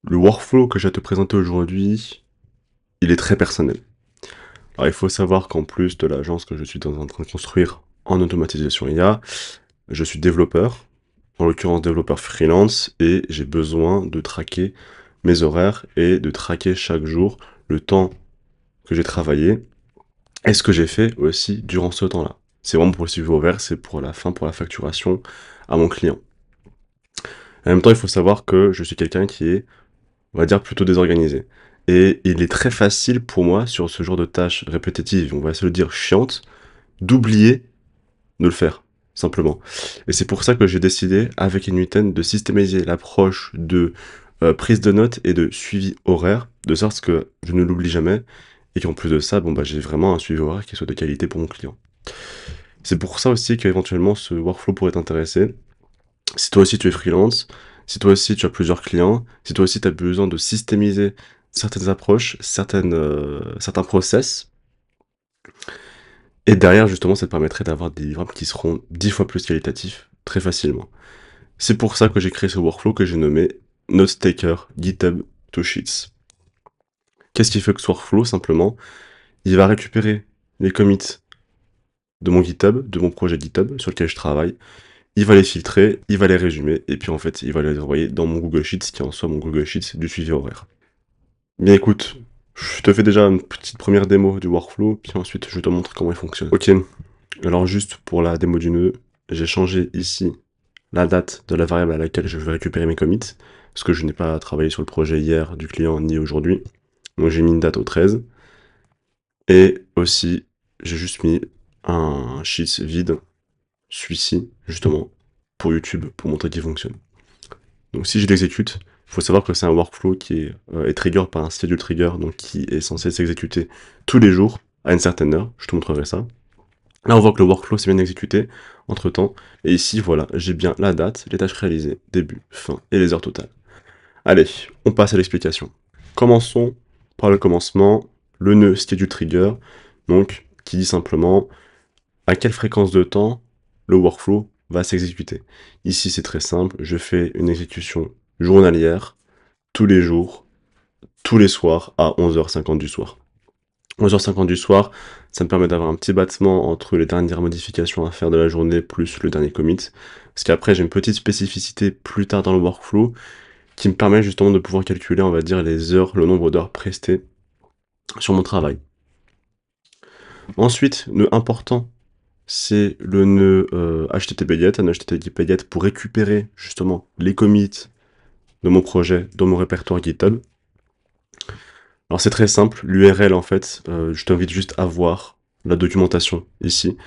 Le workflow que j'ai à te présenter aujourd'hui, il est très personnel. Alors, il faut savoir qu'en plus de l'agence que je suis en train de construire en automatisation IA, je suis développeur, en l'occurrence développeur freelance, et j'ai besoin de traquer mes horaires et de traquer chaque jour le temps que j'ai travaillé et ce que j'ai fait aussi durant ce temps-là. C'est vraiment pour le suivi horaire, c'est pour la fin, pour la facturation à mon client. En même temps, il faut savoir que je suis quelqu'un qui est, on va dire, plutôt désorganisé. Et il est très facile pour moi, sur ce genre de tâches répétitives, on va se le dire chiantes, d'oublier de le faire, simplement. Et c'est pour ça que j'ai décidé, avec Inuiten, de systématiser l'approche de prise de notes et de suivi horaire, de sorte que je ne l'oublie jamais, et qu'en plus de ça, bon bah j'ai vraiment un suivi horaire qui soit de qualité pour mon client. C'est pour ça aussi qu'éventuellement ce workflow pourrait t'intéresser. Si toi aussi tu es freelance, si toi aussi tu as plusieurs clients, si toi aussi tu as besoin de systémiser certaines approches, certains process, et derrière justement ça te permettrait d'avoir des livrables qui seront 10 fois plus qualitatifs très facilement. C'est pour ça que j'ai créé ce workflow que j'ai nommé Note-Taker GitHub to Sheets. Qu'est-ce qui fait que ce workflow? Simplement, il va récupérer les commits de mon GitHub, de mon projet GitHub sur lequel je travaille, il va les filtrer, il va les résumer, et puis en fait, il va les envoyer dans mon Google Sheets, qui est en soi mon Google Sheets du suivi horaire. Bien écoute, je te fais déjà une petite première démo du workflow, puis ensuite je te montre comment il fonctionne. Ok, alors juste pour la démo du nœud, j'ai changé ici la date de la variable à laquelle je vais récupérer mes commits, parce que je n'ai pas travaillé sur le projet hier du client ni aujourd'hui, donc j'ai mis une date au 13, et aussi j'ai juste mis un sheet vide, celui-ci, justement, pour YouTube, pour montrer qu'il fonctionne. Donc si je l'exécute, il faut savoir que c'est un workflow qui est trigger par un schedule trigger, donc qui est censé s'exécuter tous les jours à une certaine heure. Je te montrerai ça. Là, on voit que le workflow s'est bien exécuté entre temps. Et ici, voilà, j'ai bien la date, les tâches réalisées, début, fin et les heures totales. Allez, on passe à l'explication. Commençons par le commencement, le nœud schedule trigger, donc qui dit simplement à quelle fréquence de temps le workflow va s'exécuter. Ici, c'est très simple, je fais une exécution journalière, tous les jours, tous les soirs, à 11h50 du soir. 11h50 du soir, ça me permet d'avoir un petit battement entre les dernières modifications à faire de la journée plus le dernier commit. Parce qu'après, j'ai une petite spécificité plus tard dans le workflow qui me permet justement de pouvoir calculer, on va dire, les heures, le nombre d'heures prestées sur mon travail. Ensuite, nœud important, c'est le nœud HTTP GET, un HTTP GET pour récupérer justement les commits de mon projet dans mon répertoire GitHub. Alors c'est très simple, l'URL en fait, je t'invite juste à voir la documentation ici.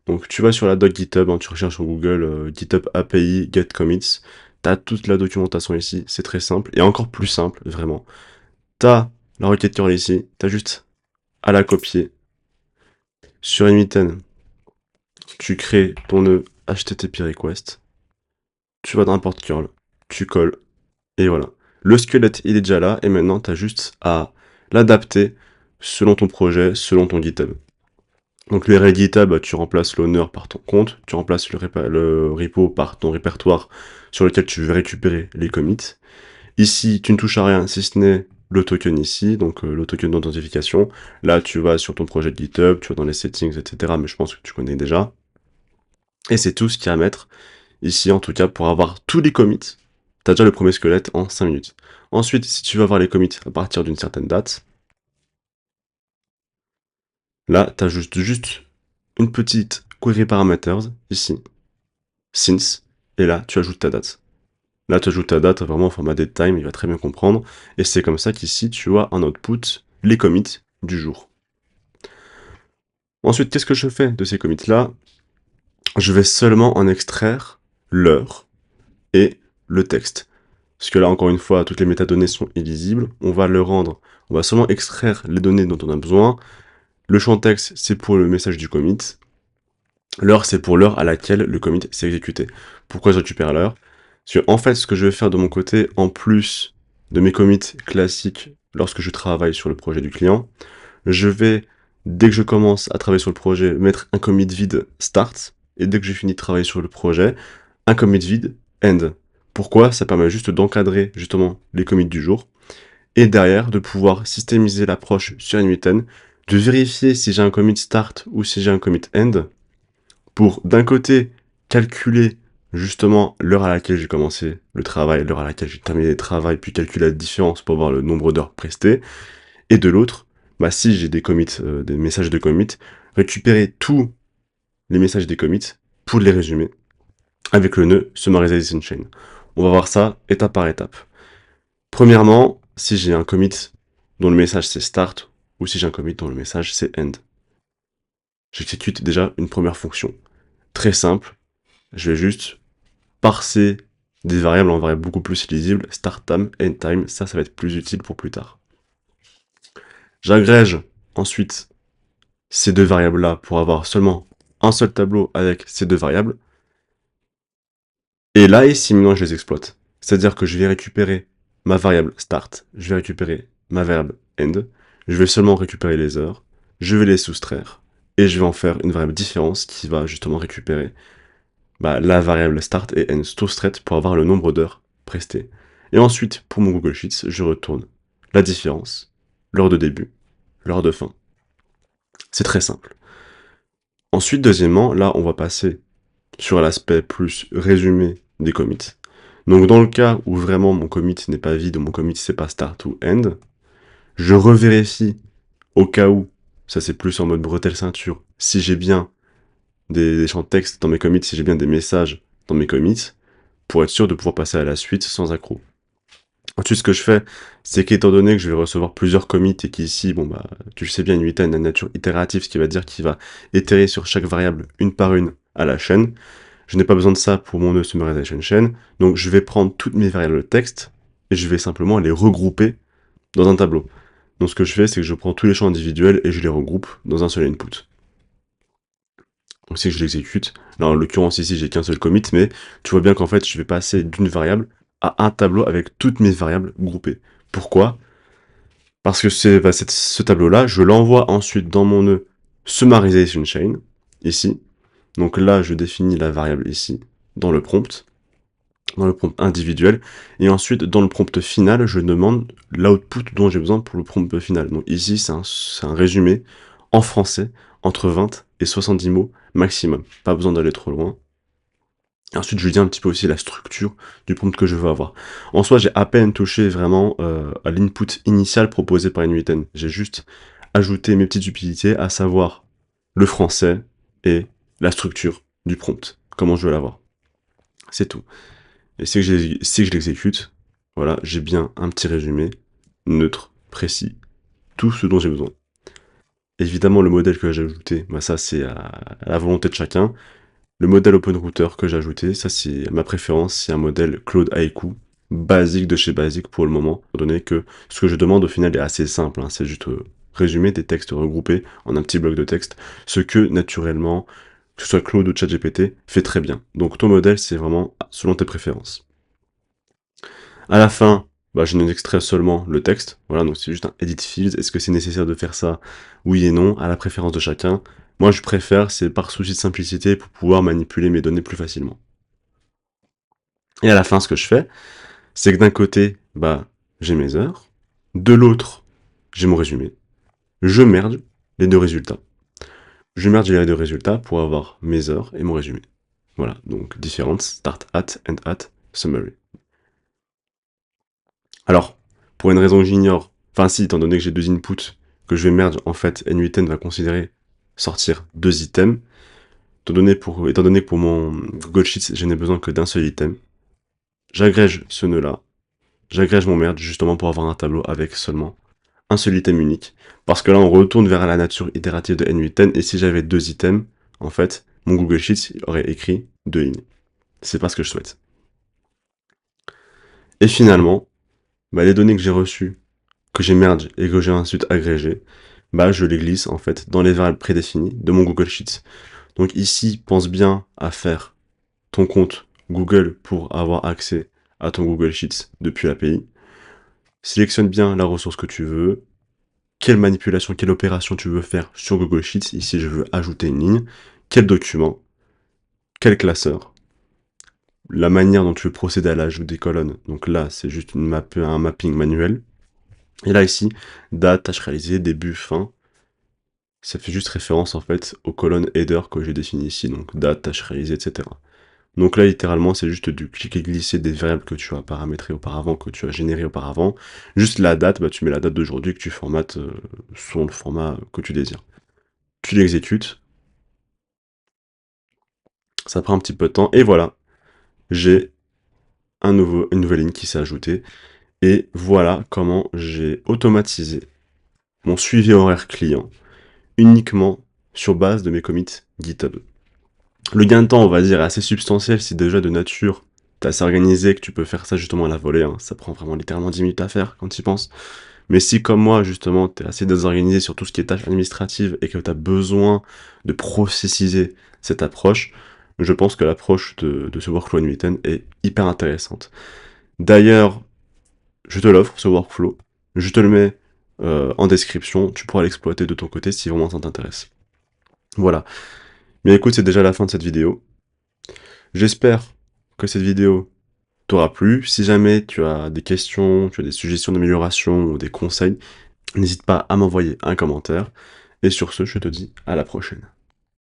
Donc tu vas sur la doc GitHub, hein, tu recherches sur Google GitHub API Get Commits, t'as toute la documentation ici, c'est très simple, et encore plus simple, vraiment. T'as la requête curl ici, t'as juste à la copier. Sur Inuiten, tu crées ton nœud HTTP request, tu vas dans import curl, tu colles, et voilà. Le squelette, il est déjà là, et maintenant, tu as juste à l'adapter selon ton projet, selon ton GitHub. Donc l'URL GitHub, tu remplaces l'honneur par ton compte, tu remplaces le repo par ton répertoire sur lequel tu veux récupérer les commits. Ici, tu ne touches à rien, si ce n'est le token ici, donc le token d'authentification. Là, tu vas sur ton projet de GitHub, tu vas dans les settings, etc., mais je pense que tu connais déjà. Et c'est tout ce qu'il y a à mettre ici, en tout cas, pour avoir tous les commits. Tu as déjà le premier squelette en 5 minutes. Ensuite, si tu veux avoir les commits à partir d'une certaine date, là, tu as juste une petite query parameters, ici, since, et là, tu ajoutes ta date. Là, tu ajoutes ta date vraiment en format datetime, il va très bien comprendre, et c'est comme ça qu'ici, tu as en output les commits du jour. Ensuite, qu'est-ce que je fais de ces commits-là? Je vais seulement en extraire l'heure et le texte. Parce que là, encore une fois, toutes les métadonnées sont illisibles. On va le rendre, on va seulement extraire les données dont on a besoin. Le champ texte, c'est pour le message du commit. L'heure, c'est pour l'heure à laquelle le commit s'est exécuté. Pourquoi je récupère l'heure? Parce que, en fait, ce que je vais faire de mon côté, en plus de mes commits classiques lorsque je travaille sur le projet du client, je vais, dès que je commence à travailler sur le projet, mettre un commit vide start, et dès que j'ai fini de travailler sur le projet, un commit vide end. Pourquoi? Ça permet juste d'encadrer justement les commits du jour et derrière de pouvoir systémiser l'approche sur N8N, de vérifier si j'ai un commit start ou si j'ai un commit end pour d'un côté calculer justement l'heure à laquelle j'ai commencé le travail, l'heure à laquelle j'ai terminé le travail, puis calculer la différence pour voir le nombre d'heures prestées, et de l'autre, bah, si j'ai des commits, des messages de commit, récupérer tous les messages des commits pour les résumer avec le nœud Summarization Chain. On va voir ça étape par étape. Premièrement, si j'ai un commit dont le message c'est start, ou si j'ai un commit dont le message c'est end. J'exécute déjà une première fonction. Très simple, je vais juste parser des variables en variables beaucoup plus lisibles, start time, end time, ça va être plus utile pour plus tard. J'agrège ensuite ces deux variables-là pour avoir seulement un seul tableau avec ces deux variables. Et là, ici, maintenant, je les exploite. C'est-à-dire que je vais récupérer ma variable start, je vais récupérer ma variable end, je vais seulement récupérer les heures, je vais les soustraire, et je vais en faire une variable différence qui va justement récupérer la variable start et end soustraite pour avoir le nombre d'heures prestées. Et ensuite, pour mon Google Sheets, je retourne la différence, l'heure de début, l'heure de fin. C'est très simple. Ensuite, deuxièmement, là, on va passer sur l'aspect plus résumé des commits. Donc dans le cas où vraiment mon commit n'est pas vide, ou mon commit c'est pas start ou end, je revérifie au cas où, ça c'est plus en mode bretelle ceinture, si j'ai bien des champs de texte dans mes commits, si j'ai bien des messages dans mes commits, pour être sûr de pouvoir passer à la suite sans accroc. Ensuite, ce que je fais, c'est qu'étant donné que je vais recevoir plusieurs commits et qu'ici, tu le sais bien, une 8 a une nature itérative, ce qui va dire qu'il va itérer sur chaque variable une par une à la chaîne. Je n'ai pas besoin de ça pour mon nœud summarization chain, donc je vais prendre toutes mes variables texte et je vais simplement les regrouper dans un tableau. Donc ce que je fais, c'est que je prends tous les champs individuels et je les regroupe dans un seul input. Donc si je l'exécute, là en l'occurrence ici j'ai qu'un seul commit, mais tu vois bien qu'en fait je vais passer d'une variable à un tableau avec toutes mes variables groupées. Pourquoi? Parce que ce tableau-là, je l'envoie ensuite dans mon nœud summarization chain, ici. Donc là, je définis la variable ici, dans le prompt individuel, et ensuite, dans le prompt final, je demande l'output dont j'ai besoin pour le prompt final. Donc ici, c'est un résumé en français, entre 20 et 70 mots maximum. Pas besoin d'aller trop loin. Et ensuite, je lui dis un petit peu aussi la structure du prompt que je veux avoir. En soi, j'ai à peine touché vraiment à l'input initial proposé par N8N. J'ai juste ajouté mes petites utilités, à savoir le français et la structure du prompt, comment je veux l'avoir. C'est tout. Et si que je l'exécute, voilà, j'ai bien un petit résumé, neutre, précis, tout ce dont j'ai besoin. Évidemment, le modèle que j'ai ajouté, ça c'est à la volonté de chacun. Le modèle OpenRouter que j'ai ajouté, ça c'est ma préférence, c'est un modèle Claude Haiku, basique de chez basique pour le moment, étant donné que ce que je demande au final est assez simple, hein, c'est juste résumer des textes regroupés en un petit bloc de texte, ce que naturellement, que ce soit Claude ou ChatGPT, fait très bien. Donc ton modèle c'est vraiment selon tes préférences. À la fin, je n'extrais seulement le texte, voilà, donc c'est juste un edit fields. Est-ce que c'est nécessaire de faire ça? Oui et non, à la préférence de chacun. Moi, je préfère, c'est par souci de simplicité pour pouvoir manipuler mes données plus facilement. Et à la fin, ce que je fais, c'est que d'un côté, j'ai mes heures, de l'autre, j'ai mon résumé. Je merge les deux résultats. Je merge les deux résultats pour avoir mes heures et mon résumé. Voilà, donc difference, start at, end at, summary. Alors, pour une raison que j'ignore, enfin si, étant donné que j'ai deux inputs, que je vais merge, en fait, N8N va considérer sortir deux items, étant donné que pour mon Google Sheets, je n'ai besoin que d'un seul item, j'agrège ce nœud-là, j'agrège mon merge justement pour avoir un tableau avec seulement un seul item unique, parce que là on retourne vers la nature itérative de N8N, et si j'avais deux items, en fait, mon Google Sheets aurait écrit deux lignes. C'est pas ce que je souhaite. Et finalement, les données que j'ai reçues, que j'ai merge et que j'ai ensuite agrégé, je les glisse en fait dans les variables prédéfinies de mon Google Sheets. Donc ici, pense bien à faire ton compte Google pour avoir accès à ton Google Sheets depuis l'API. Sélectionne bien la ressource que tu veux, quelle manipulation, quelle opération tu veux faire sur Google Sheets. Ici, je veux ajouter une ligne, quel document, quel classeur, la manière dont tu veux procéder à l'ajout des colonnes. Donc là, c'est juste un mapping manuel. Et là, ici, date, tâche réalisée, début, fin. Ça fait juste référence, en fait, aux colonnes header que j'ai définies ici. Donc date, tâche réalisée, etc. Donc là, littéralement, c'est juste du cliquer-glisser des variables que tu as paramétrées auparavant, que tu as générées auparavant. Juste la date, bah, tu mets la date d'aujourd'hui que tu formates selon le format que tu désires. Tu l'exécutes, ça prend un petit peu de temps, et voilà, j'ai une nouvelle ligne qui s'est ajoutée. Et voilà comment j'ai automatisé mon suivi horaire client uniquement sur base de mes commits GitHub. Le gain de temps, on va dire, est assez substantiel si déjà de nature t'es assez organisé que tu peux faire ça justement à la volée. Hein. Ça prend vraiment littéralement 10 minutes à faire quand tu y penses. Mais si comme moi, justement, t'es assez désorganisé sur tout ce qui est tâches administratives et que t'as besoin de processiser cette approche, je pense que l'approche de ce workflow Unwritten est hyper intéressante. D'ailleurs, je te l'offre, ce workflow. Je te le mets en description. Tu pourras l'exploiter de ton côté si vraiment ça t'intéresse. Voilà. Bien écoute, c'est déjà la fin de cette vidéo. J'espère que cette vidéo t'aura plu. Si jamais tu as des questions, tu as des suggestions d'amélioration ou des conseils, n'hésite pas à m'envoyer un commentaire. Et sur ce, je te dis à la prochaine.